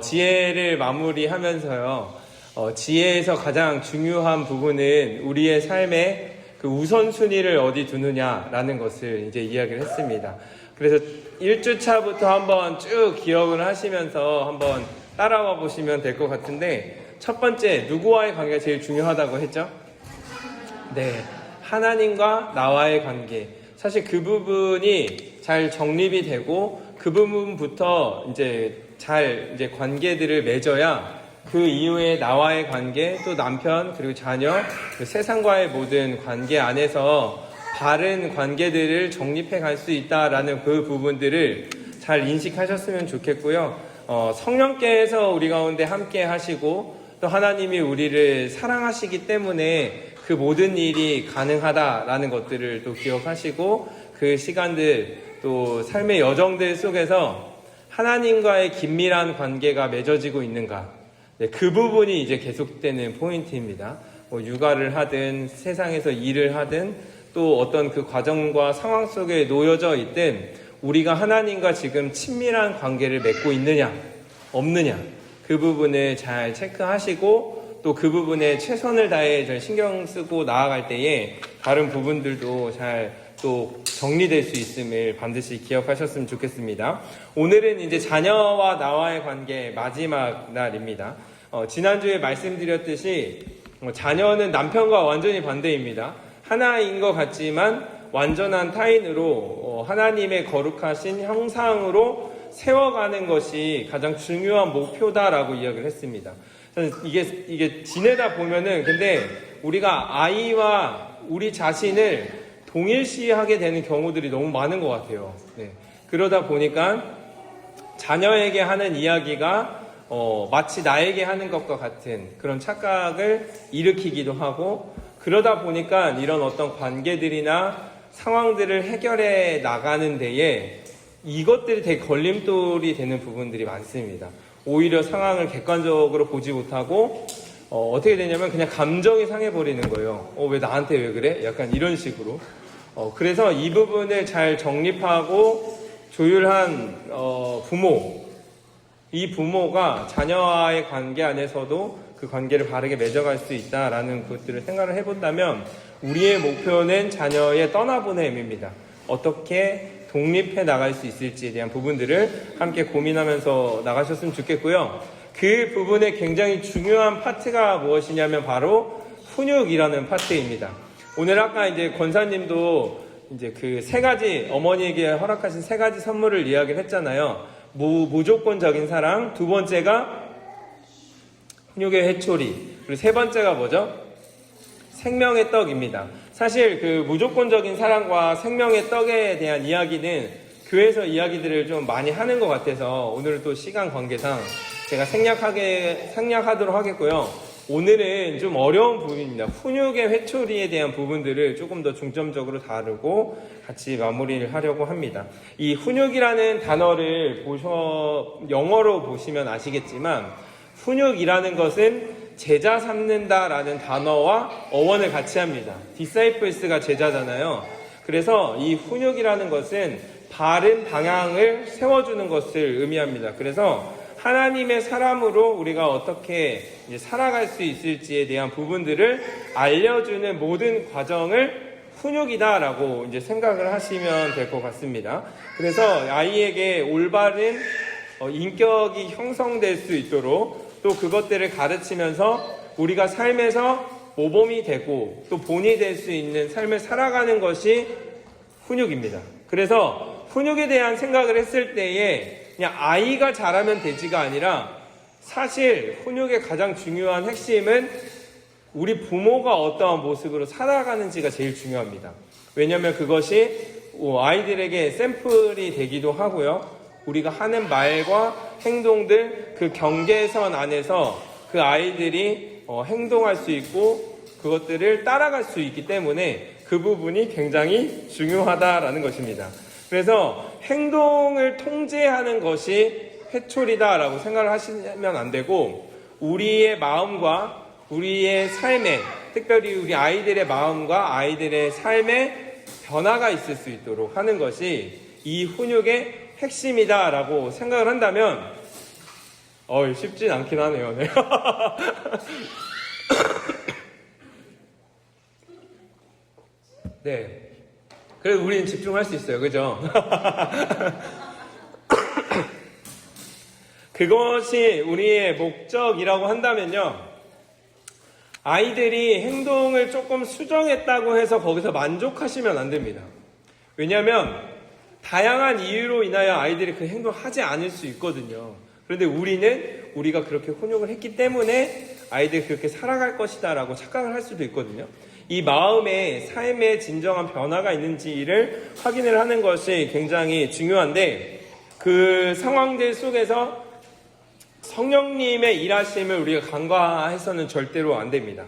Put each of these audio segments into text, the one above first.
지혜를 마무리하면서요. 지혜에서 가장 중요한 부분은 우리의 삶의 그 우선순위를 어디 두느냐라는 것을 이제 이야기를 했습니다. 그래서 1주차부터 한번 쭉 기억을 하시면서 한번 따라와 보시면 될 것 같은데, 첫 번째, 누구와의 관계가 제일 중요하다고 했죠? 네. 하나님과 나와의 관계. 사실 그 부분이 잘 정립이 되고 그 부분부터 이제 잘 관계들을 맺어야 그 이후에 나와의 관계, 또 남편, 그리고 자녀, 그 세상과의 모든 관계 안에서 바른 관계들을 정립해 갈 수 있다라는 그 부분들을 잘 인식하셨으면 좋겠고요. 성령께서 우리 가운데 함께 하시고 또 하나님이 우리를 사랑하시기 때문에 그 모든 일이 가능하다라는 것들을 또 기억하시고, 그 시간들 또 삶의 여정들 속에서 하나님과의 긴밀한 관계가 맺어지고 있는가, 그 부분이 이제 계속되는 포인트입니다. 육아를 하든 세상에서 일을 하든 또 어떤 그 과정과 상황 속에 놓여져 있든 우리가 하나님과 지금 친밀한 관계를 맺고 있느냐 없느냐, 그 부분을 잘 체크하시고 또 그 부분에 최선을 다해 잘 신경 쓰고 나아갈 때에 다른 부분들도 잘 또 정리될 수 있음을 반드시 기억하셨으면 좋겠습니다. 오늘은 이제 자녀와 나와의 관계 마지막 날입니다. 지난주에 말씀드렸듯이 자녀는 남편과 완전히 반대입니다. 하나인 것 같지만 완전한 타인으로 하나님의 거룩하신 형상으로 세워가는 것이 가장 중요한 목표다라고 이야기를 했습니다. 이게 지내다 보면은 근데 우리가 아이와 우리 자신을 동일시하게 되는 경우들이 너무 많은 것 같아요. 네. 그러다 보니까 자녀에게 하는 이야기가 마치 나에게 하는 것과 같은 그런 착각을 일으키기도 하고, 그러다 보니까 이런 어떤 관계들이나 상황들을 해결해 나가는 데에 이것들이 되게 걸림돌이 되는 부분들이 많습니다. 오히려 상황을 객관적으로 보지 못하고 어떻게 되냐면 그냥 감정이 상해버리는 거예요. 왜 나한테 왜 그래? 약간 이런 식으로. 그래서 이 부분을 잘 정립하고 조율한 부모, 이 부모가 자녀와의 관계 안에서도 그 관계를 바르게 맺어갈 수 있다라는 것들을 생각을 해본다면 우리의 목표는 자녀의 떠나보냄입니다. 어떻게 독립해 나갈 수 있을지에 대한 부분들을 함께 고민하면서 나가셨으면 좋겠고요. 그 부분에 굉장히 중요한 파트가 무엇이냐면 바로 훈육이라는 파트입니다. 오늘 아까 이제 권사님도 이제 그 세 가지, 어머니에게 허락하신 세 가지 선물을 이야기를 했잖아요. 무조건적인 사랑, 두 번째가 훈육의 회초리, 그리고 세 번째가 뭐죠? 생명의 떡입니다. 사실 그 무조건적인 사랑과 생명의 떡에 대한 이야기는 교회에서 이야기들을 좀 많이 하는 것 같아서 오늘은 또 시간 관계상 제가 생략하도록 하겠고요. 오늘은 좀 어려운 부분입니다. 훈육의 회초리에 대한 부분들을 조금 더 중점적으로 다루고 같이 마무리를 하려고 합니다. 이 훈육이라는 단어를 영어로 보시면 아시겠지만 훈육이라는 것은 제자 삼는다라는 단어와 어원을 같이 합니다. disciples가 제자잖아요. 그래서 이 훈육이라는 것은 바른 방향을 세워주는 것을 의미합니다. 그래서 하나님의 사람으로 우리가 어떻게 이제 살아갈 수 있을지에 대한 부분들을 알려주는 모든 과정을 훈육이다라고 이제 생각을 하시면 될 것 같습니다. 그래서 아이에게 올바른 인격이 형성될 수 있도록 또 그것들을 가르치면서 우리가 삶에서 모범이 되고 또 본이 될 수 있는 삶을 살아가는 것이 훈육입니다. 그래서 훈육에 대한 생각을 했을 때에 그냥 아이가 잘하면 되지가 아니라 사실 훈육의 가장 중요한 핵심은 우리 부모가 어떠한 모습으로 살아가는지가 제일 중요합니다. 왜냐하면 그것이 아이들에게 샘플이 되기도 하고요. 우리가 하는 말과 행동들, 그 경계선 안에서 그 아이들이 행동할 수 있고 그것들을 따라갈 수 있기 때문에 그 부분이 굉장히 중요하다라는 것입니다. 그래서 행동을 통제하는 것이 회초리다라고 생각을 하시면 안 되고, 우리의 마음과 우리의 삶에, 특별히 우리 아이들의 마음과 아이들의 삶에 변화가 있을 수 있도록 하는 것이 이 훈육의 핵심이다라고 생각을 한다면 쉽진 않긴 하네요. 네. 네. 그래도 우리는 집중할 수 있어요. 그죠? 그것이 우리의 목적이라고 한다면요. 아이들이 행동을 조금 수정했다고 해서 거기서 만족하시면 안 됩니다. 왜냐하면 다양한 이유로 인하여 아이들이 그 행동을 하지 않을 수 있거든요. 그런데 우리가 그렇게 훈육을 했기 때문에 아이들이 그렇게 살아갈 것이다 라고 착각을 할 수도 있거든요. 이 마음에 삶의 진정한 변화가 있는지를 확인을 하는 것이 굉장히 중요한데, 그 상황들 속에서 성령님의 일하심을 우리가 간과해서는 절대로 안 됩니다.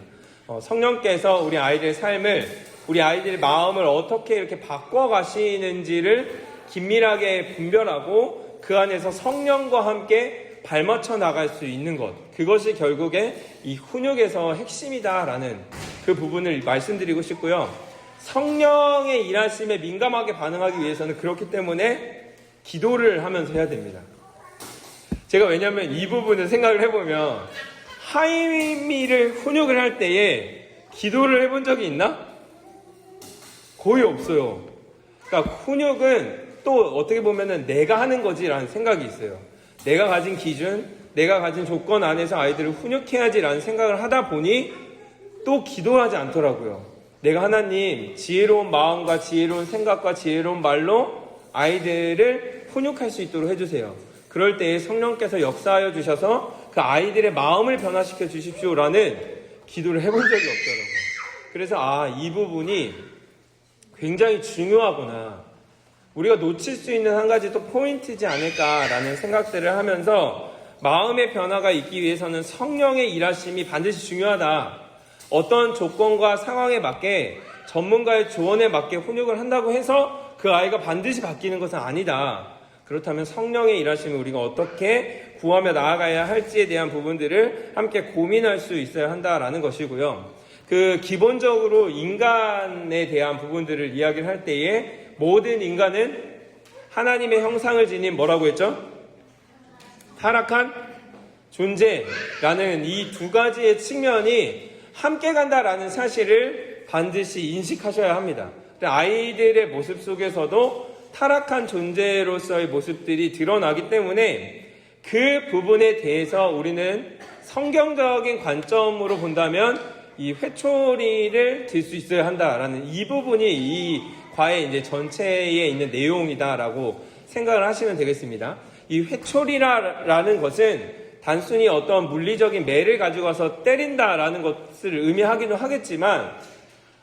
성령께서 우리 아이들의 삶을, 우리 아이들의 마음을 어떻게 이렇게 바꿔가시는지를 긴밀하게 분별하고 그 안에서 성령과 함께 발맞춰 나갈 수 있는 것, 그것이 결국에 이 훈육에서 핵심이다라는 그 부분을 말씀드리고 싶고요. 성령의 일하심에 민감하게 반응하기 위해서는 그렇기 때문에 기도를 하면서 해야 됩니다. 제가 왜냐하면 이 부분을 생각을 해보면 하이미를 훈육을 할 때에 기도를 해본 적이 있나? 거의 없어요. 그러니까 훈육은 또 어떻게 보면은 내가 하는 거지라는 생각이 있어요. 내가 가진 기준, 내가 가진 조건 안에서 아이들을 훈육해야지라는 생각을 하다 보니 또 기도하지 않더라고요. 내가 하나님 지혜로운 마음과 지혜로운 생각과 지혜로운 말로 아이들을 훈육할 수 있도록 해주세요. 그럴 때에 성령께서 역사하여 주셔서 그 아이들의 마음을 변화시켜 주십시오라는 기도를 해본 적이 없더라고요. 그래서 이 부분이 굉장히 중요하구나. 우리가 놓칠 수 있는 한 가지 또 포인트지 않을까라는 생각들을 하면서 마음의 변화가 있기 위해서는 성령의 일하심이 반드시 중요하다. 어떤 조건과 상황에 맞게 전문가의 조언에 맞게 훈육을 한다고 해서 그 아이가 반드시 바뀌는 것은 아니다. 그렇다면 성령의 일하심을 우리가 어떻게 구하며 나아가야 할지에 대한 부분들을 함께 고민할 수 있어야 한다라는 것이고요. 그 기본적으로 인간에 대한 부분들을 이야기를 할 때에 모든 인간은 하나님의 형상을 지닌 뭐라고 했죠? 타락한 존재라는 이 두 가지의 측면이 함께 간다라는 사실을 반드시 인식하셔야 합니다. 아이들의 모습 속에서도 타락한 존재로서의 모습들이 드러나기 때문에 그 부분에 대해서 우리는 성경적인 관점으로 본다면 이 회초리를 들 수 있어야 한다라는 이 부분이 이 과의 이제 전체에 있는 내용이다라고 생각을 하시면 되겠습니다. 이 회초리라는 것은 단순히 어떤 물리적인 매를 가지고 와서 때린다라는 것을 의미하기도 하겠지만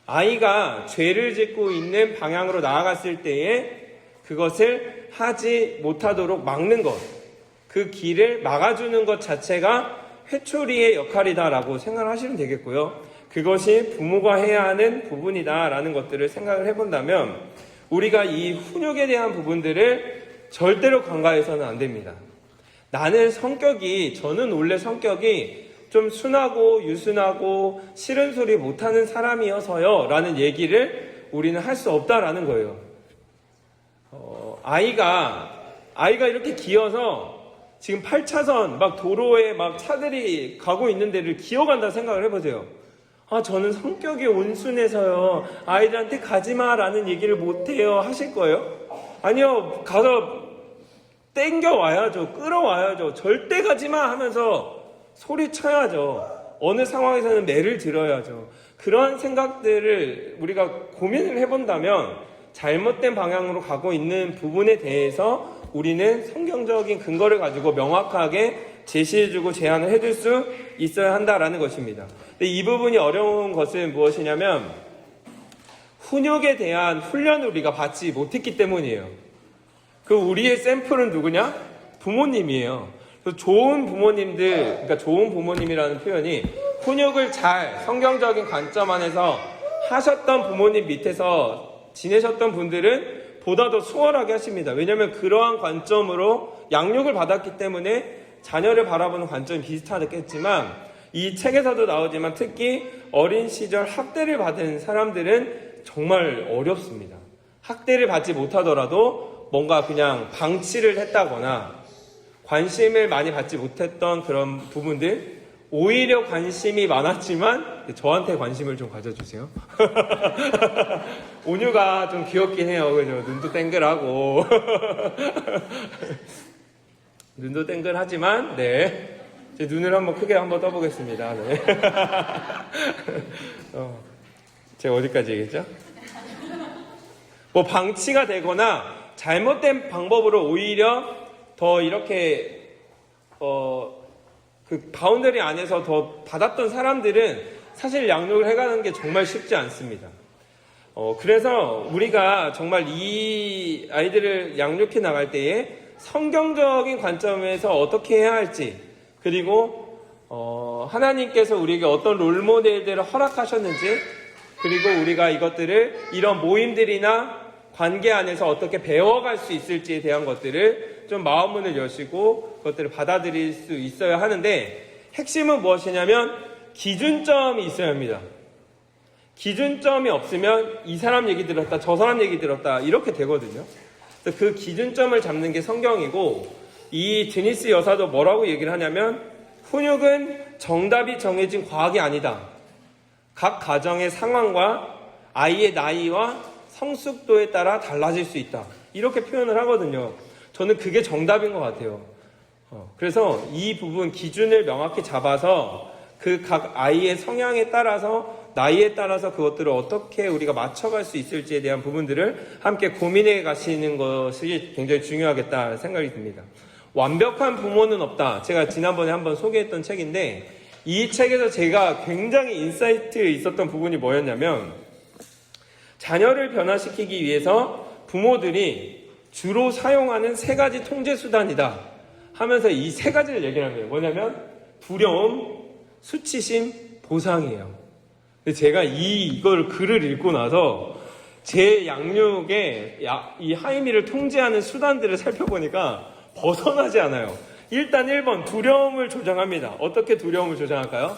아이가 죄를 짓고 있는 방향으로 나아갔을 때에 그것을 하지 못하도록 막는 것, 그 길을 막아주는 것 자체가 회초리의 역할이다라고 생각을 하시면 되겠고요. 그것이 부모가 해야 하는 부분이다라는 것들을 생각을 해본다면 우리가 이 훈육에 대한 부분들을 절대로 간과해서는 안 됩니다. 저는 원래 성격이 좀 순하고 유순하고 싫은 소리 못하는 사람이어서요 라는 얘기를 우리는 할 수 없다라는 거예요. 아이가 이렇게 기어서 지금 8차선 막 도로에 막 차들이 가고 있는 데를 기어간다 생각을 해보세요. 저는 성격이 온순해서요 아이들한테 가지마라는 얘기를 못해요 하실 거예요? 아니요, 가서 땡겨와야죠. 끌어와야죠. 절대 가지마 하면서 소리쳐야죠. 어느 상황에서는 매를 들어야죠. 그런 생각들을 우리가 고민을 해본다면 잘못된 방향으로 가고 있는 부분에 대해서 우리는 성경적인 근거를 가지고 명확하게 제시해주고 제안을 해줄 수 있어야 한다라는 것입니다. 근데 이 부분이 어려운 것은 무엇이냐면 훈육에 대한 훈련을 우리가 받지 못했기 때문이에요. 그 우리의 샘플은 누구냐? 부모님이에요. 좋은 부모님들, 그러니까 좋은 부모님이라는 표현이 훈육을 잘 성경적인 관점 안에서 하셨던 부모님 밑에서 지내셨던 분들은 보다 더 수월하게 하십니다. 왜냐하면 그러한 관점으로 양육을 받았기 때문에 자녀를 바라보는 관점이 비슷하겠지만 이 책에서도 나오지만 특히 어린 시절 학대를 받은 사람들은 정말 어렵습니다. 학대를 받지 못하더라도 뭔가 그냥 방치를 했다거나 관심을 많이 받지 못했던 그런 부분들, 오히려 관심이 많았지만 저한테 관심을 좀 가져주세요. 온유가 좀 귀엽긴 해요. 그죠? 눈도 땡글하고 눈도 땡글하지만 네, 제 눈을 한번 크게 한번 떠보겠습니다. 네. 제가 어디까지 얘기했죠? 뭐 방치가 되거나 잘못된 방법으로 오히려 더 이렇게 그 바운더리 안에서 더 받았던 사람들은 사실 양육을 해가는 게 정말 쉽지 않습니다. 그래서 우리가 정말 이 아이들을 양육해 나갈 때에 성경적인 관점에서 어떻게 해야 할지, 그리고 하나님께서 우리에게 어떤 롤모델들을 허락하셨는지, 그리고 우리가 이것들을 이런 모임들이나 관계 안에서 어떻게 배워갈 수 있을지에 대한 것들을 좀 마음문을 여시고 그것들을 받아들일 수 있어야 하는데, 핵심은 무엇이냐면 기준점이 있어야 합니다. 기준점이 없으면 이 사람 얘기 들었다, 저 사람 얘기 들었다 이렇게 되거든요. 그래서 그 기준점을 잡는 게 성경이고, 이 드니스 여사도 뭐라고 얘기를 하냐면 훈육은 정답이 정해진 과학이 아니다. 각 가정의 상황과 아이의 나이와 성숙도에 따라 달라질 수 있다. 이렇게 표현을 하거든요. 저는 그게 정답인 것 같아요. 그래서 이 부분 기준을 명확히 잡아서 그 각 아이의 성향에 따라서, 나이에 따라서 그것들을 어떻게 우리가 맞춰갈 수 있을지에 대한 부분들을 함께 고민해 가시는 것이 굉장히 중요하겠다 생각이 듭니다. 완벽한 부모는 없다. 제가 지난번에 한번 소개했던 책인데, 이 책에서 제가 굉장히 인사이트 있었던 부분이 뭐였냐면, 자녀를 변화시키기 위해서 부모들이 주로 사용하는 3가지 통제 수단이다 하면서 이 3가지를 얘기를 합니다. 뭐냐면 두려움, 수치심, 보상이에요. 근데 제가 이걸 글을 읽고 나서 제 양육에 이 하이미를 통제하는 수단들을 살펴보니까 벗어나지 않아요. 일단 1번 두려움을 조장합니다. 어떻게 두려움을 조장할까요?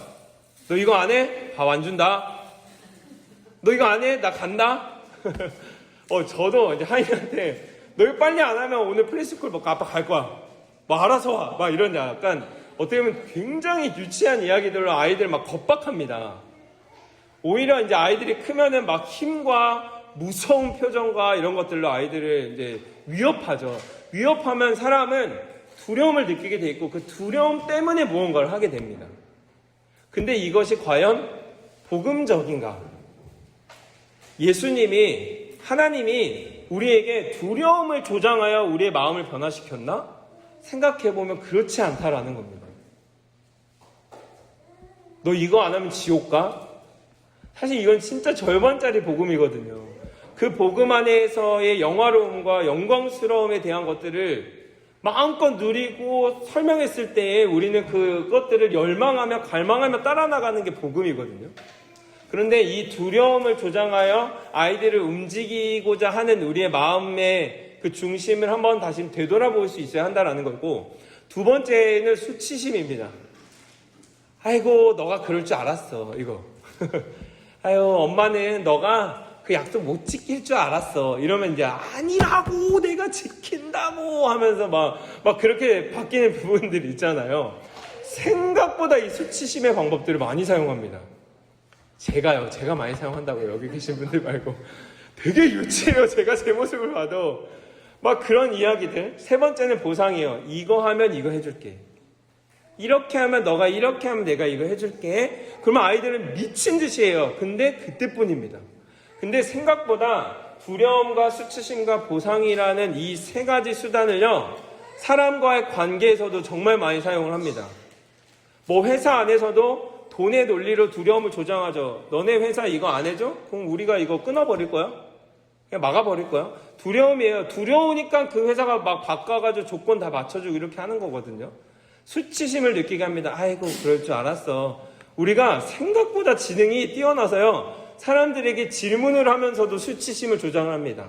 너 이거 안 해? 밥 안 준다. 너 이거 안 해? 나 간다. 저도 이제 하이미한테 너 이거 빨리 안 하면 오늘 플레이스쿨 먹고 아빠 갈 거야. 뭐 알아서 와. 막 이런 약간 어떻게 보면 굉장히 유치한 이야기들로 아이들 막 겁박합니다. 오히려 이제 아이들이 크면은 막 힘과 무서운 표정과 이런 것들로 아이들을 이제 위협하죠. 위협하면 사람은 두려움을 느끼게 돼 있고 그 두려움 때문에 무언가를 하게 됩니다. 근데 이것이 과연 복음적인가? 예수님이, 하나님이 우리에게 두려움을 조장하여 우리의 마음을 변화시켰나? 생각해보면 그렇지 않다라는 겁니다. 너 이거 안 하면 지옥 가? 사실 이건 진짜 절반짜리 복음이거든요. 그 복음 안에서의 영화로움과 영광스러움에 대한 것들을 마음껏 누리고 설명했을 때에 우리는 그것들을 열망하며 갈망하며 따라 나가는 게 복음이거든요. 그런데 이 두려움을 조장하여 아이들을 움직이고자 하는 우리의 마음의 그 중심을 한번 다시 되돌아볼 수 있어야 한다는 거고, 두 번째는 수치심입니다. 아이고 너가 그럴 줄 알았어 이거. 아유 엄마는 너가 그 약속 못 지킬 줄 알았어. 이러면 이제 아니라고 내가 지킨다고 하면서 막 그렇게 바뀌는 부분들이 있잖아요. 생각보다 이 수치심의 방법들을 많이 사용합니다. 제가 많이 사용한다고요. 여기 계신 분들 말고. 되게 유치해요. 제가 제 모습을 봐도. 막 그런 이야기들. 세 번째는 보상이에요. 이거 하면 이거 해줄게. 이렇게 하면 너가 이렇게 하면 내가 이거 해줄게. 그러면 아이들은 미친 듯이 해요. 근데 그때뿐입니다. 근데 생각보다 두려움과 수치심과 보상이라는 이 3가지 수단을요, 사람과의 관계에서도 정말 많이 사용을 합니다. 뭐 회사 안에서도 돈의 논리로 두려움을 조장하죠. 너네 회사 이거 안 해줘? 그럼 우리가 이거 끊어버릴 거야? 그냥 막아버릴 거야? 두려움이에요. 두려우니까 그 회사가 막 바꿔가지고 조건 다 맞춰주고 이렇게 하는 거거든요. 수치심을 느끼게 합니다. 아이고 그럴 줄 알았어. 우리가 생각보다 지능이 뛰어나서요, 사람들에게 질문을 하면서도 수치심을 조장합니다.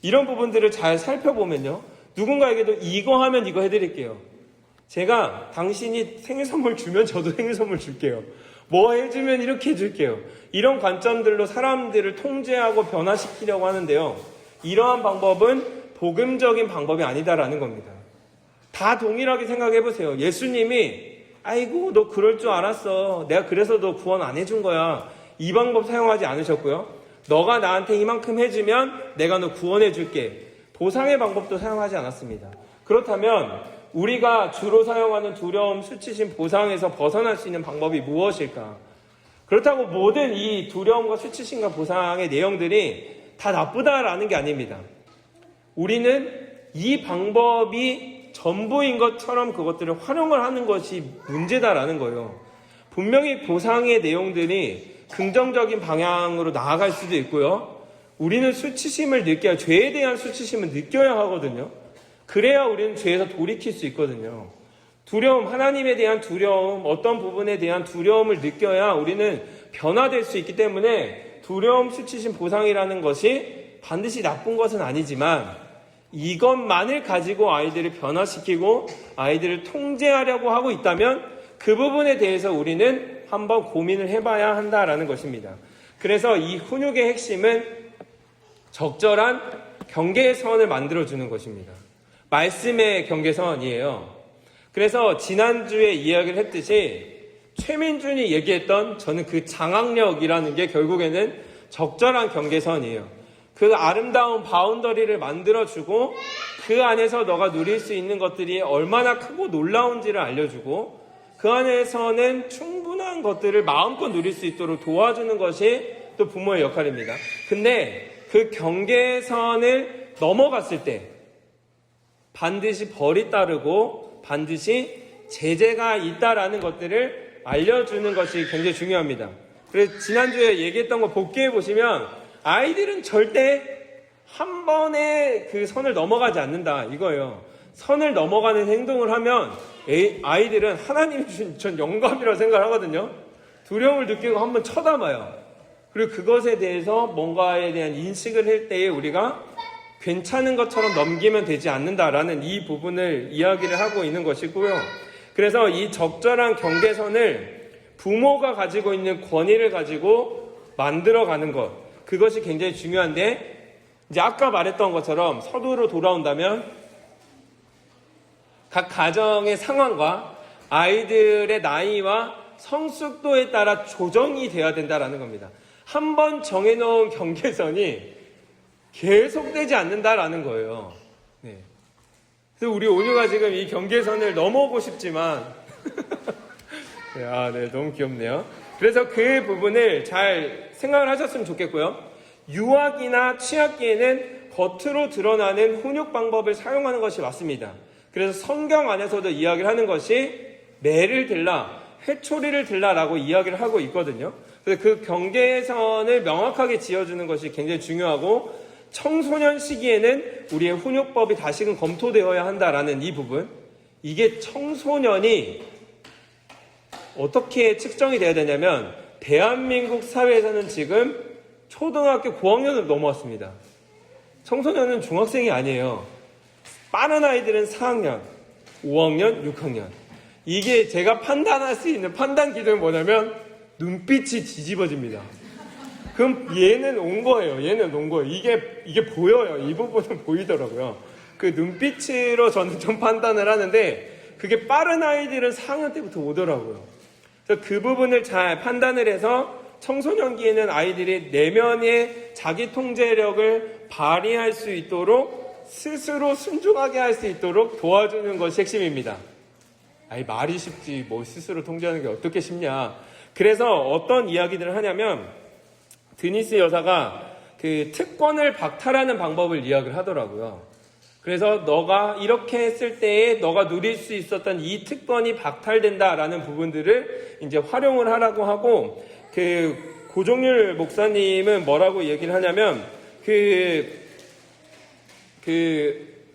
이런 부분들을 잘 살펴보면요, 누군가에게도 이거 하면 이거 해드릴게요. 제가 당신이 생일 선물 주면 저도 생일 선물 줄게요. 뭐 해주면 이렇게 해줄게요. 이런 관점들로 사람들을 통제하고 변화시키려고 하는데요, 이러한 방법은 복음적인 방법이 아니다라는 겁니다. 다 동일하게 생각해 보세요. 예수님이 아이고 너 그럴 줄 알았어. 내가 그래서 너 구원 안 해준 거야. 이 방법 사용하지 않으셨고요. 너가 나한테 이만큼 해주면 내가 너 구원해 줄게. 보상의 방법도 사용하지 않았습니다. 그렇다면 우리가 주로 사용하는 두려움, 수치심, 보상에서 벗어날 수 있는 방법이 무엇일까? 그렇다고 모든 이 두려움과 수치심과 보상의 내용들이 다 나쁘다라는 게 아닙니다. 우리는 이 방법이 전부인 것처럼 그것들을 활용을 하는 것이 문제다라는 거예요. 분명히 보상의 내용들이 긍정적인 방향으로 나아갈 수도 있고요. 우리는 수치심을 느껴야, 죄에 대한 수치심을 느껴야 하거든요. 그래야 우리는 죄에서 돌이킬 수 있거든요. 두려움, 하나님에 대한 두려움, 어떤 부분에 대한 두려움을 느껴야 우리는 변화될 수 있기 때문에 두려움, 수치심, 보상이라는 것이 반드시 나쁜 것은 아니지만 이것만을 가지고 아이들을 변화시키고 아이들을 통제하려고 하고 있다면 그 부분에 대해서 우리는 한번 고민을 해봐야 한다라는 것입니다. 그래서 이 훈육의 핵심은 적절한 경계선을 만들어주는 것입니다. 말씀의 경계선이에요. 그래서 지난주에 이야기를 했듯이 최민준이 얘기했던 저는 그 장악력이라는 게 결국에는 적절한 경계선이에요. 그 아름다운 바운더리를 만들어주고 그 안에서 너가 누릴 수 있는 것들이 얼마나 크고 놀라운지를 알려주고 그 안에서는 충분한 것들을 마음껏 누릴 수 있도록 도와주는 것이 또 부모의 역할입니다. 근데 그 경계선을 넘어갔을 때 반드시 벌이 따르고 반드시 제재가 있다라는 것들을 알려주는 것이 굉장히 중요합니다. 그래서 지난주에 얘기했던 거 복귀해 보시면 아이들은 절대 한 번에 그 선을 넘어가지 않는다 이거예요. 선을 넘어가는 행동을 하면 아이들은 하나님이 주신 전 영감이라고 생각을 하거든요. 두려움을 느끼고 한번 쳐다봐요. 그리고 그것에 대해서 뭔가에 대한 인식을 할 때에 우리가 괜찮은 것처럼 넘기면 되지 않는다라는 이 부분을 이야기를 하고 있는 것이고요. 그래서 이 적절한 경계선을 부모가 가지고 있는 권위를 가지고 만들어가는 것, 그것이 굉장히 중요한데 이제 아까 말했던 것처럼 서두로 돌아온다면 각 가정의 상황과 아이들의 나이와 성숙도에 따라 조정이 돼야 된다라는 겁니다. 한번 정해놓은 경계선이 계속되지 않는다라는 거예요. 네. 그래서 우리 온유가 지금 이 경계선을 넘어오고 싶지만 네, 너무 귀엽네요. 그래서 그 부분을 잘 생각을 하셨으면 좋겠고요. 유아기나 취학기에는 겉으로 드러나는 훈육 방법을 사용하는 것이 맞습니다. 그래서 성경 안에서도 이야기를 하는 것이 매를 들라, 회초리를 들라라고 이야기를 하고 있거든요. 그래서 그 경계선을 명확하게 지어주는 것이 굉장히 중요하고 청소년 시기에는 우리의 훈육법이 다시금 검토되어야 한다라는 이 부분, 이게 청소년이 어떻게 측정이 돼야 되냐면 대한민국 사회에서는 지금 초등학교 고학년으로 넘어왔습니다. 청소년은 중학생이 아니에요. 빠른 아이들은 4학년, 5학년, 6학년. 이게 제가 판단할 수 있는 판단 기준은 뭐냐면 눈빛이 뒤집어집니다. 그럼 얘는 온 거예요. 얘는 온 거예요. 이게 보여요. 이 부분은 보이더라고요. 그 눈빛으로 저는 좀 판단을 하는데 그게 빠른 아이들은 4학년 때부터 오더라고요. 그래서 그 부분을 잘 판단을 해서 청소년기에는 아이들이 내면의 자기 통제력을 발휘할 수 있도록 스스로 순종하게 할 수 있도록 도와주는 것이 핵심입니다. 아이 말이 쉽지 뭐 스스로 통제하는 게 어떻게 쉽냐. 그래서 어떤 이야기들을 하냐면 드니스 여사가 그 특권을 박탈하는 방법을 이야기를 하더라고요. 그래서 너가 이렇게 했을 때에 너가 누릴 수 있었던 이 특권이 박탈된다라는 부분들을 이제 활용을 하라고 하고, 그 고종률 목사님은 뭐라고 얘기를 하냐면 그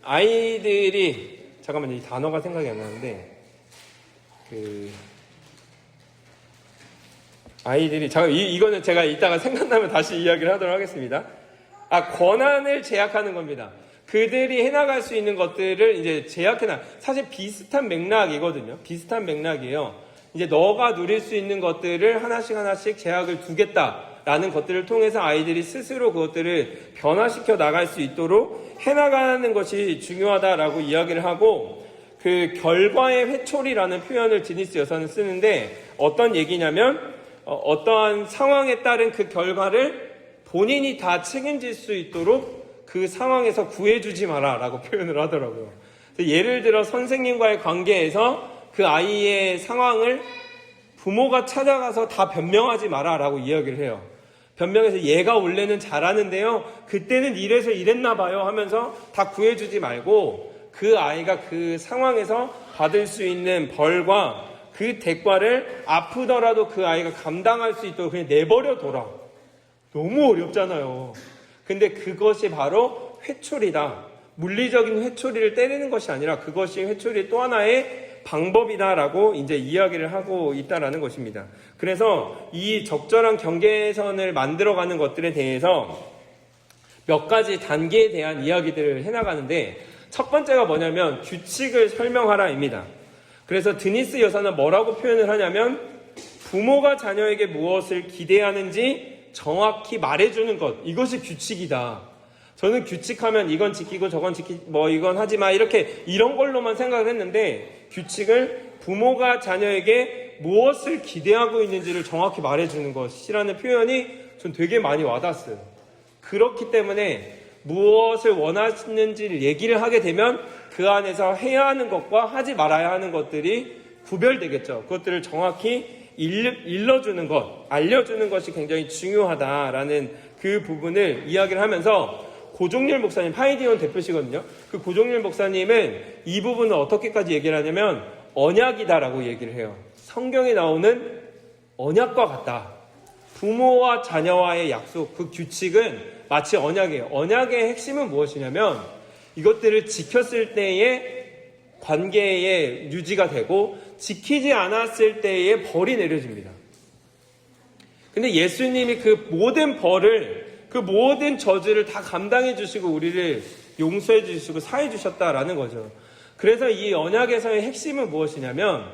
아이들이, 잠깐만요, 이 단어가 생각이 안 나는데, 아이들이, 이거는 제가 이따가 생각나면 다시 이야기를 하도록 하겠습니다. 권한을 제약하는 겁니다. 그들이 해나갈 수 있는 것들을 이제 사실 비슷한 맥락이거든요. 비슷한 맥락이에요. 이제 너가 누릴 수 있는 것들을 하나씩 제약을 두겠다라는 것들을 통해서 아이들이 스스로 그것들을 변화시켜 나갈 수 있도록 해나가는 것이 중요하다라고 이야기를 하고, 그 결과의 회초리라는 표현을 드니스 여사는 쓰는데 어떤 얘기냐면 어떠한 상황에 따른 그 결과를 본인이 다 책임질 수 있도록 그 상황에서 구해주지 마라 라고 표현을 하더라고요. 예를 들어 선생님과의 관계에서 그 아이의 상황을 부모가 찾아가서 다 변명하지 마라 라고 이야기를 해요. 변명해서 얘가 원래는 잘하는데요, 그때는 이래서 이랬나 봐요 하면서 다 구해주지 말고 그 아이가 그 상황에서 받을 수 있는 벌과 그 대가를 아프더라도 그 아이가 감당할 수 있도록 그냥 내버려둬라. 너무 어렵잖아요. 근데 그것이 바로 회초리다. 물리적인 회초리를 때리는 것이 아니라 그것이 회초리의 또 하나의 방법이다라고 이제 이야기를 하고 있다라는 것입니다. 그래서 이 적절한 경계선을 만들어가는 것들에 대해서 몇 가지 단계에 대한 이야기들을 해나가는데 첫 번째가 뭐냐면 규칙을 설명하라입니다. 그래서 드니스 여사는 뭐라고 표현을 하냐면 부모가 자녀에게 무엇을 기대하는지 정확히 말해주는 것, 이것이 규칙이다. 저는 규칙하면 이건 지키고 저건 이건 하지 마 이런 걸로만 생각을 했는데 규칙을 부모가 자녀에게 무엇을 기대하고 있는지를 정확히 말해주는 것이라는 표현이 전 되게 많이 와닿았어요. 그렇기 때문에 무엇을 원하시는지를 얘기를 하게 되면 그 안에서 해야 하는 것과 하지 말아야 하는 것들이 구별되겠죠. 그것들을 정확히 일러주는 것, 알려주는 것이 굉장히 중요하다라는 그 부분을 이야기를 하면서 고종렬 목사님, 하이디온 대표시거든요. 그 고종렬 목사님은 이 부분을 어떻게까지 얘기를 하냐면 언약이다라고 얘기를 해요. 성경에 나오는 언약과 같다. 부모와 자녀와의 약속, 그 규칙은 마치 언약이에요. 언약의 핵심은 무엇이냐면 이것들을 지켰을 때의 관계의 유지가 되고 지키지 않았을 때의 벌이 내려집니다. 근데 예수님이 그 모든 벌을, 그 모든 저주를 다 감당해 주시고 우리를 용서해 주시고 사해 주셨다라는 거죠. 그래서 이 언약에서의 핵심은 무엇이냐면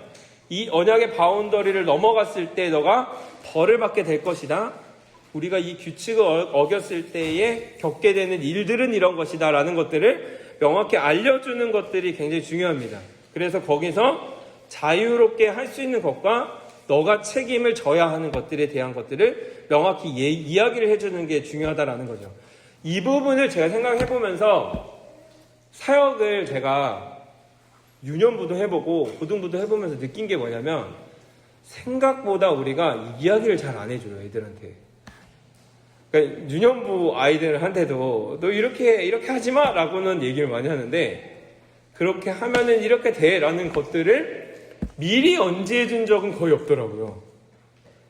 이 언약의 바운더리를 넘어갔을 때 너가 벌을 받게 될 것이다. 우리가 이 규칙을 어겼을 때에 겪게 되는 일들은 이런 것이다 라는 것들을 명확히 알려주는 것들이 굉장히 중요합니다. 그래서 거기서 자유롭게 할 수 있는 것과 너가 책임을 져야 하는 것들에 대한 것들을 명확히 이야기를 해주는 게 중요하다라는 거죠. 이 부분을 제가 생각해보면서 사역을 제가 유년부도 해보고 고등부도 해보면서 느낀 게 뭐냐면 생각보다 우리가 이야기를 잘 안 해줘요, 애들한테. 그러니까 유년부 아이들한테도 너 이렇게 하지 마 라고는 얘기를 많이 하는데 그렇게 하면은 이렇게 돼 라는 것들을 미리 언지해 준 적은 거의 없더라고요.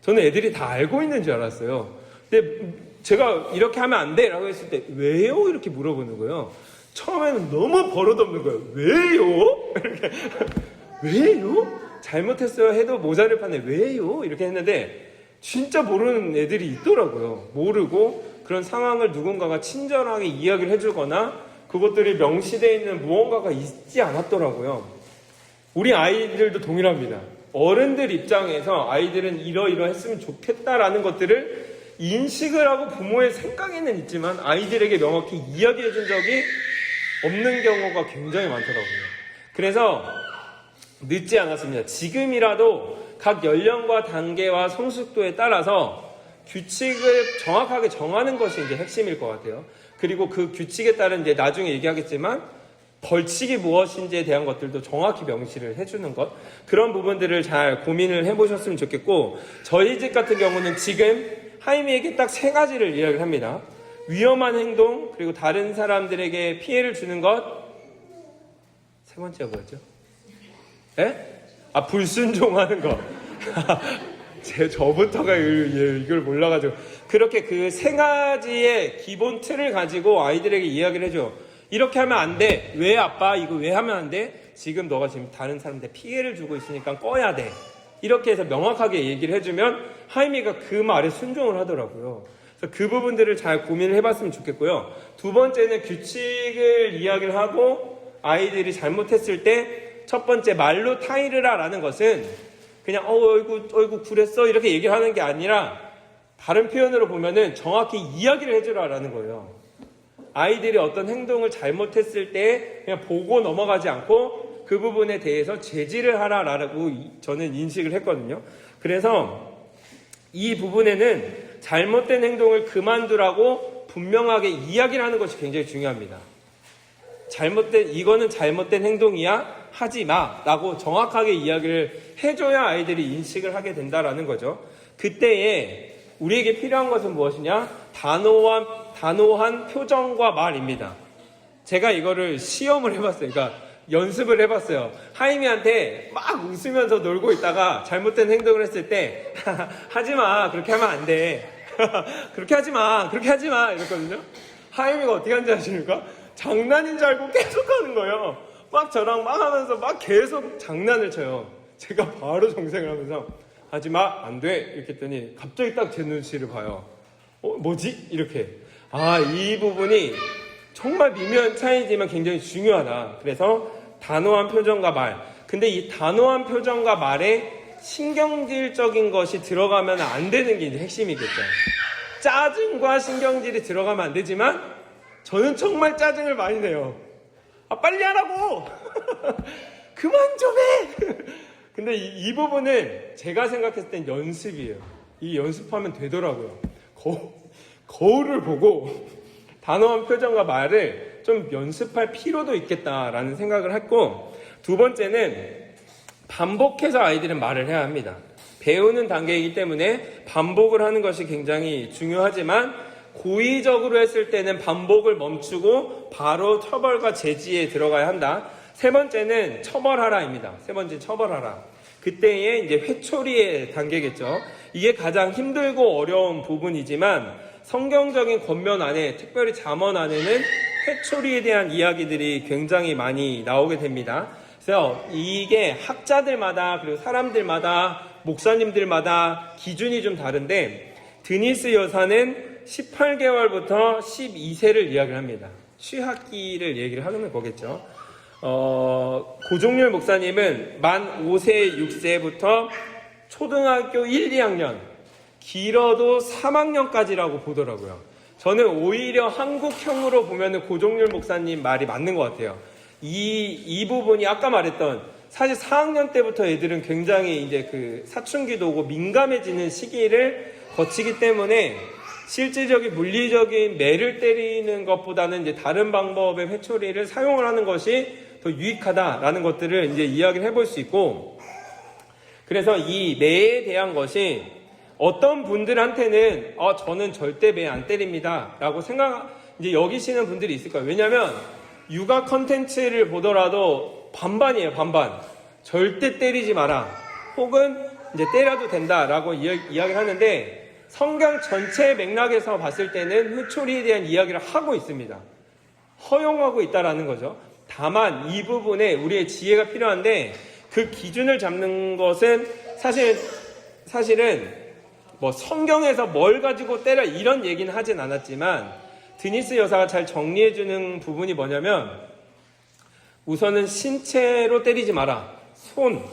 저는 애들이 다 알고 있는 줄 알았어요. 근데 제가 이렇게 하면 안 돼 라고 했을 때 왜요? 이렇게 물어보는 거예요. 처음에는 너무 버릇없는 거예요. 왜요? 이렇게 왜요? 잘못했어요 해도 모자를 파네. 왜요? 이렇게 했는데 진짜 모르는 애들이 있더라고요. 모르고 그런 상황을 누군가가 친절하게 이야기를 해주거나 그것들이 명시되어 있는 무언가가 있지 않았더라고요. 우리 아이들도 동일합니다. 어른들 입장에서 아이들은 이러이러했으면 좋겠다라는 것들을 인식을 하고 부모의 생각에는 있지만 아이들에게 명확히 이야기해 준 적이 없는 경우가 굉장히 많더라고요. 그래서 늦지 않았습니다. 지금이라도 각 연령과 단계와 성숙도에 따라서 규칙을 정확하게 정하는 것이 이제 핵심일 것 같아요. 그리고 그 규칙에 따른 이제 나중에 얘기하겠지만 벌칙이 무엇인지에 대한 것들도 정확히 명시를 해주는 것, 그런 부분들을 잘 고민을 해보셨으면 좋겠고, 저희 집 같은 경우는 지금 하임이에게 딱 3가지를 이야기를 합니다. 위험한 행동, 그리고 다른 사람들에게 피해를 주는 것. 3번째가 뭐였죠? 불순종하는 거. 저부터가 이걸 몰라가지고. 그렇게 그 3가지의 기본 틀을 가지고 아이들에게 이야기를 해줘. 이렇게 하면 안 돼. 왜 아빠? 이거 왜 하면 안 돼? 지금 너가 지금 다른 사람한테 피해를 주고 있으니까 꺼야 돼. 이렇게 해서 명확하게 얘기를 해주면 하임이가 그 말에 순종을 하더라고요. 그래서 그 부분들을 잘 고민을 해봤으면 좋겠고요. 2번째는 규칙을 이야기를 하고 아이들이 잘못했을 때 첫 번째 말로 타이르라라는 것은 그냥 어이구 그랬어 이렇게 얘기를 하는 게 아니라 다른 표현으로 보면은 정확히 이야기를 해주라라는 거예요. 아이들이 어떤 행동을 잘못했을 때 그냥 보고 넘어가지 않고 그 부분에 대해서 제지를 하라라고 저는 인식을 했거든요. 그래서 이 부분에는 잘못된 행동을 그만두라고 분명하게 이야기를 하는 것이 굉장히 중요합니다. 이거는 잘못된 행동이야, 하지 마 라고 정확하게 이야기를 해줘야 아이들이 인식을 하게 된다라는 거죠. 그때에 우리에게 필요한 것은 무엇이냐? 단호한 표정과 말입니다. 제가 이거를 시험을 해봤어요. 그러니까 연습을 해봤어요. 하임이한테 막 웃으면서 놀고 있다가 잘못된 행동을 했을 때 하지마, 그렇게 하면 안 돼. 그렇게 하지마, 그렇게 하지마 이랬거든요. 하임이가 어떻게 하는지 아십니까? 장난인 줄 알고 계속 하는 거예요. 막 저랑 막 하면서 막 계속 장난을 쳐요. 제가 바로 정색을 하면서 하지마, 안 돼 이렇게 했더니 갑자기 딱 제 눈치를 봐요. 뭐지? 이렇게. 이 부분이 정말 미묘한 차이지만 굉장히 중요하다. 그래서 단호한 표정과 말. 근데 이 단호한 표정과 말에 신경질적인 것이 들어가면 안 되는 게 이제 핵심이겠죠. 짜증과 신경질이 들어가면 안 되지만 저는 정말 짜증을 많이 내요. 빨리 하라고! 그만 좀 해! 근데 이 부분은 제가 생각했을 땐 연습이에요. 이 연습하면 되더라고요. 거울을 보고 단호한 표정과 말을 좀 연습할 필요도 있겠다라는 생각을 했고, 두 번째는 반복해서 아이들은 말을 해야 합니다. 배우는 단계이기 때문에 반복을 하는 것이 굉장히 중요하지만 고의적으로 했을 때는 반복을 멈추고 바로 처벌과 제지에 들어가야 한다. 세 번째는 처벌하라입니다. 세 번째 처벌하라. 그때에 이제 회초리의 단계겠죠. 이게 가장 힘들고 어려운 부분이지만 성경적인 권면 안에, 특별히 잠언 안에는 회초리에 대한 이야기들이 굉장히 많이 나오게 됩니다. 그래서 이게 학자들마다 그리고 사람들마다 목사님들마다 기준이 좀 다른데 드니스 여사는 18개월부터 12세를 이야기를 합니다. 취학기를 얘기를 하는 거겠죠. 고종률 목사님은 만 5세, 6세부터 초등학교 1, 2학년, 길어도 3학년까지라고 보더라고요. 저는 오히려 한국형으로 보면은 고종률 목사님 말이 맞는 것 같아요. 이 부분이 아까 말했던 사실 4학년 때부터 애들은 굉장히 이제 그 사춘기도 오고 민감해지는 시기를 거치기 때문에 실질적인 물리적인 매를 때리는 것보다는 이제 다른 방법의 회초리를 사용을 하는 것이 더 유익하다라는 것들을 이제 이야기를 해볼 수 있고, 그래서 이 매에 대한 것이 어떤 분들한테는 저는 절대 매 안 때립니다 라고 이제 여기시는 분들이 있을 거예요. 왜냐하면 육아 컨텐츠를 보더라도 반반이에요. 반반. 절대 때리지 마라, 혹은 이제 때려도 된다라고 이야기를 하는데, 성경 전체 맥락에서 봤을 때는 회초리에 대한 이야기를 하고 있습니다. 허용하고 있다라는 거죠. 다만 이 부분에 우리의 지혜가 필요한데, 그 기준을 잡는 것은 사실은 뭐 성경에서 뭘 가지고 때려 이런 얘기는 하진 않았지만, 드니스 여사가 잘 정리해주는 부분이 뭐냐면, 우선은 신체로 때리지 마라. 손,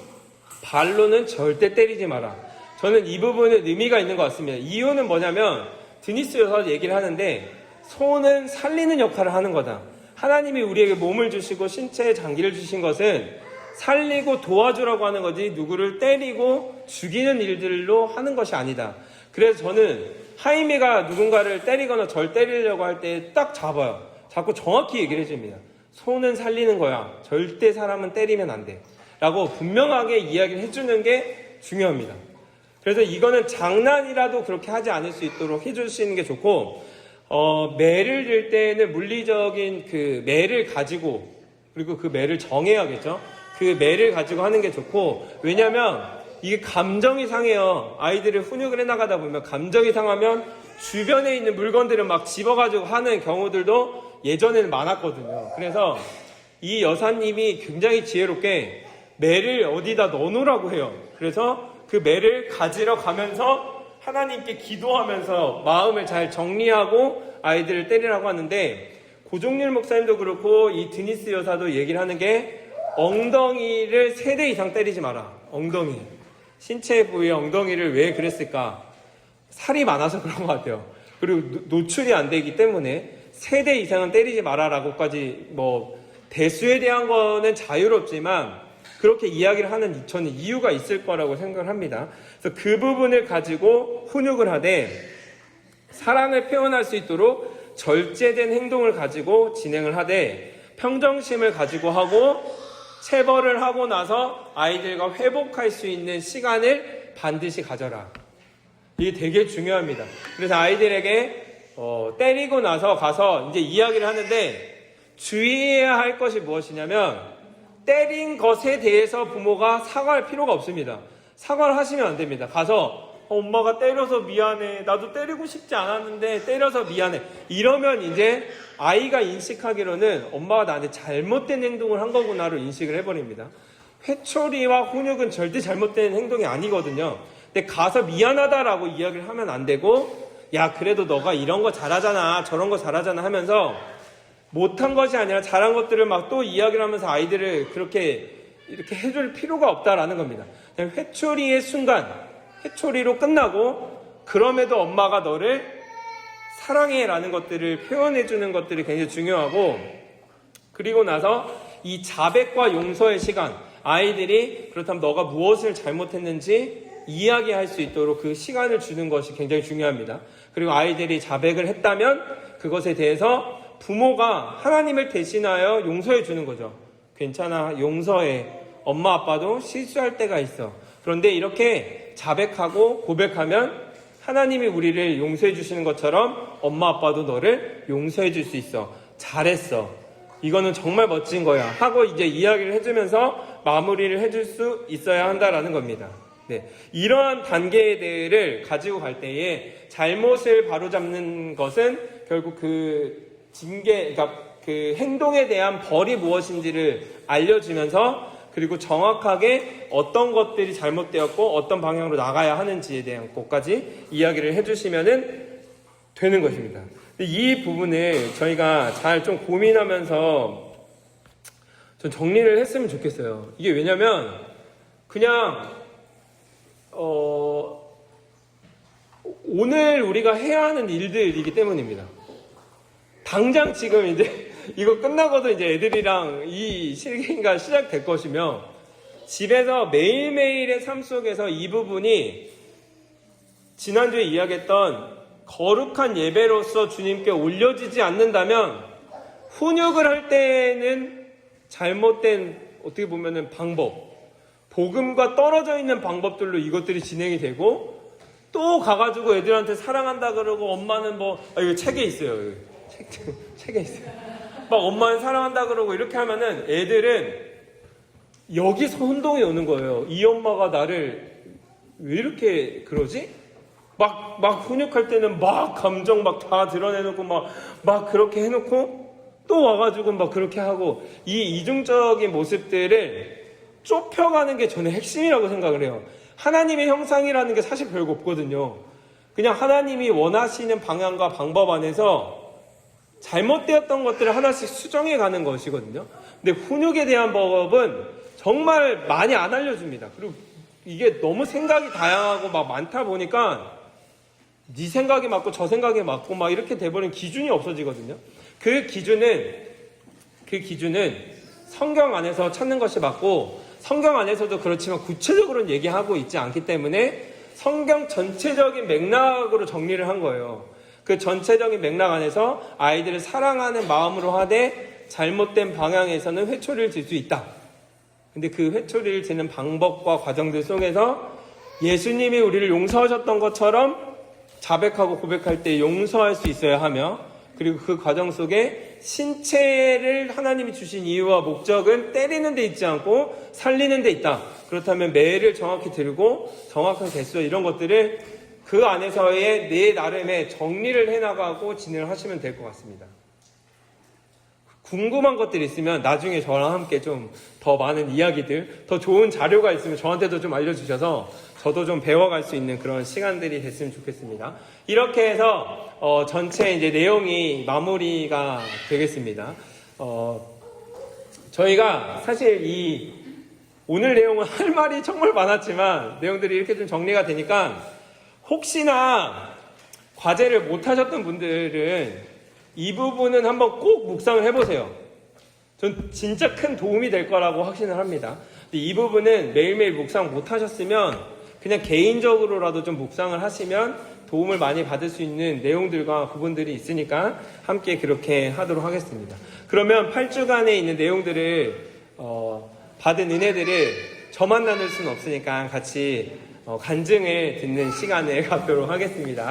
발로는 절대 때리지 마라. 저는 이 부분에 의미가 있는 것 같습니다. 이유는 뭐냐면 드니스 여사가 얘기를 하는데, 손은 살리는 역할을 하는 거다. 하나님이 우리에게 몸을 주시고 신체에 장기를 주신 것은 살리고 도와주라고 하는 거지 누구를 때리고 죽이는 일들로 하는 것이 아니다. 그래서 저는 하임이가 누군가를 때리거나 절 때리려고 할 때 딱 잡아요. 자꾸 정확히 얘기를 해줍니다. 손은 살리는 거야. 절대 사람은 때리면 안 돼. 라고 분명하게 이야기를 해주는 게 중요합니다. 그래서 이거는 장난이라도 그렇게 하지 않을 수 있도록 해주시는 게 좋고, 매를 들 때는 물리적인 그 매를 가지고, 그리고 그 매를 정해야겠죠. 그 매를 가지고 하는 게 좋고, 왜냐면 이게 감정이 상해요. 아이들을 훈육을 해나가다 보면 감정이 상하면 주변에 있는 물건들을 막 집어가지고 하는 경우들도 예전에는 많았거든요. 그래서 이 여사님이 굉장히 지혜롭게 매를 어디다 넣어놓으라고 해요. 그래서 그 매를 가지러 가면서 하나님께 기도하면서 마음을 잘 정리하고 아이들을 때리라고 하는데, 고종률 목사님도 그렇고 이 드니스 여사도 얘기를 하는 게, 엉덩이를 3대 이상 때리지 마라. 엉덩이. 신체 부위의 엉덩이를 왜 그랬을까? 살이 많아서 그런 것 같아요. 그리고 노출이 안 되기 때문에 3대 이상은 때리지 마라라고까지 뭐 대수에 대한 거는 자유롭지만 그렇게 이야기를 하는 저는 이유가 있을 거라고 생각을 합니다. 그래서 그 부분을 가지고 훈육을 하되 사랑을 표현할 수 있도록 절제된 행동을 가지고 진행을 하되 평정심을 가지고 하고 체벌을 하고 나서 아이들과 회복할 수 있는 시간을 반드시 가져라. 이게 되게 중요합니다. 그래서 아이들에게 때리고 나서 가서 이제 이야기를 하는데 주의해야 할 것이 무엇이냐면 때린 것에 대해서 부모가 사과할 필요가 없습니다. 사과를 하시면 안 됩니다. 가서 엄마가 때려서 미안해. 나도 때리고 싶지 않았는데 때려서 미안해. 이러면 이제 아이가 인식하기로는 엄마가 나한테 잘못된 행동을 한 거구나로 인식을 해버립니다. 회초리와 훈육은 절대 잘못된 행동이 아니거든요. 근데 가서 미안하다라고 이야기를 하면 안 되고 야 그래도 너가 이런 거 잘하잖아 저런 거 잘하잖아 하면서 못한 것이 아니라 잘한 것들을 막 또 이야기를 하면서 아이들을 그렇게 이렇게 해줄 필요가 없다라는 겁니다. 그냥 회초리의 순간 회초리로 끝나고 그럼에도 엄마가 너를 사랑해 라는 것들을 표현해 주는 것들이 굉장히 중요하고 그리고 나서 이 자백과 용서의 시간 아이들이 그렇다면 너가 무엇을 잘못했는지 이야기할 수 있도록 그 시간을 주는 것이 굉장히 중요합니다. 그리고 아이들이 자백을 했다면 그것에 대해서 부모가 하나님을 대신하여 용서해 주는 거죠. 괜찮아 용서해. 엄마 아빠도 실수할 때가 있어. 그런데 이렇게 자백하고 고백하면 하나님이 우리를 용서해 주시는 것처럼 엄마 아빠도 너를 용서해 줄 수 있어. 잘했어. 이거는 정말 멋진 거야. 하고 이제 이야기를 해주면서 마무리를 해줄 수 있어야 한다라는 겁니다. 네. 이러한 단계들을 가지고 갈 때에 잘못을 바로잡는 것은 결국 그 징계, 그러니까 그 행동에 대한 벌이 무엇인지를 알려주면서 그리고 정확하게 어떤 것들이 잘못되었고 어떤 방향으로 나가야 하는지에 대한 것까지 이야기를 해주시면은 되는 것입니다. 이 부분을 저희가 잘 좀 고민하면서 좀 정리를 했으면 좋겠어요. 이게 왜냐면 그냥 오늘 우리가 해야 하는 일들이기 때문입니다. 당장 지금 이제 이거 끝나고도 이제 애들이랑 이 실기가 시작될 것이며 집에서 매일매일의 삶 속에서 이 부분이 지난주에 이야기했던 거룩한 예배로서 주님께 올려지지 않는다면 훈육을 할 때는 잘못된 어떻게 보면은 방법 복음과 떨어져 있는 방법들로 이것들이 진행이 되고 또 가가지고 애들한테 사랑한다 그러고 엄마는 이거 책에 있어요. 책에 있어요. 막 엄마는 사랑한다 그러고 이렇게 하면은 애들은 여기서 혼동이 오는 거예요. 이 엄마가 나를 왜 이렇게 그러지? 막 훈육할 때는 막 감정 막 다 드러내놓고 막 그렇게 해놓고 또 와가지고 막 그렇게 하고 이 이중적인 모습들을 좁혀가는 게 저는 핵심이라고 생각을 해요. 하나님의 형상이라는 게 사실 별거 없거든요. 그냥 하나님이 원하시는 방향과 방법 안에서 잘못되었던 것들을 하나씩 수정해 가는 것이거든요. 근데 훈육에 대한 법은 정말 많이 안 알려줍니다. 그리고 이게 너무 생각이 다양하고 막 많다 보니까 네 생각이 맞고 저 생각이 맞고 막 이렇게 돼버리는 기준이 없어지거든요. 그 기준은 성경 안에서 찾는 것이 맞고 성경 안에서도 그렇지만 구체적으로는 얘기하고 있지 않기 때문에 성경 전체적인 맥락으로 정리를 한 거예요. 그 전체적인 맥락 안에서 아이들을 사랑하는 마음으로 하되 잘못된 방향에서는 회초리를 들 수 있다. 근데 그 회초리를 드는 방법과 과정들 속에서 예수님이 우리를 용서하셨던 것처럼 자백하고 고백할 때 용서할 수 있어야 하며 그리고 그 과정 속에 신체를 하나님이 주신 이유와 목적은 때리는 데 있지 않고 살리는 데 있다. 그렇다면 매를 정확히 들고 정확한 개수 이런 것들을 그 안에서의 내 나름의 정리를 해나가고 진행을 하시면 될 것 같습니다. 궁금한 것들이 있으면 나중에 저랑 함께 좀 더 많은 이야기들, 더 좋은 자료가 있으면 저한테도 좀 알려주셔서 저도 좀 배워갈 수 있는 그런 시간들이 됐으면 좋겠습니다. 이렇게 해서 전체 이제 내용이 마무리가 되겠습니다. 저희가 사실 이 오늘 내용은 할 말이 정말 많았지만 내용들이 이렇게 좀 정리가 되니까 혹시나 과제를 못 하셨던 분들은 이 부분은 한번 꼭 묵상을 해보세요. 전 진짜 큰 도움이 될 거라고 확신을 합니다. 근데 이 부분은 매일매일 묵상 못 하셨으면 그냥 개인적으로라도 좀 묵상을 하시면 도움을 많이 받을 수 있는 내용들과 부분들이 있으니까 함께 그렇게 하도록 하겠습니다. 그러면 8주간에 있는 내용들을 받은 은혜들을 저만 나눌 수는 없으니까 같이 간증을 듣는 시간을 갖도록 하겠습니다.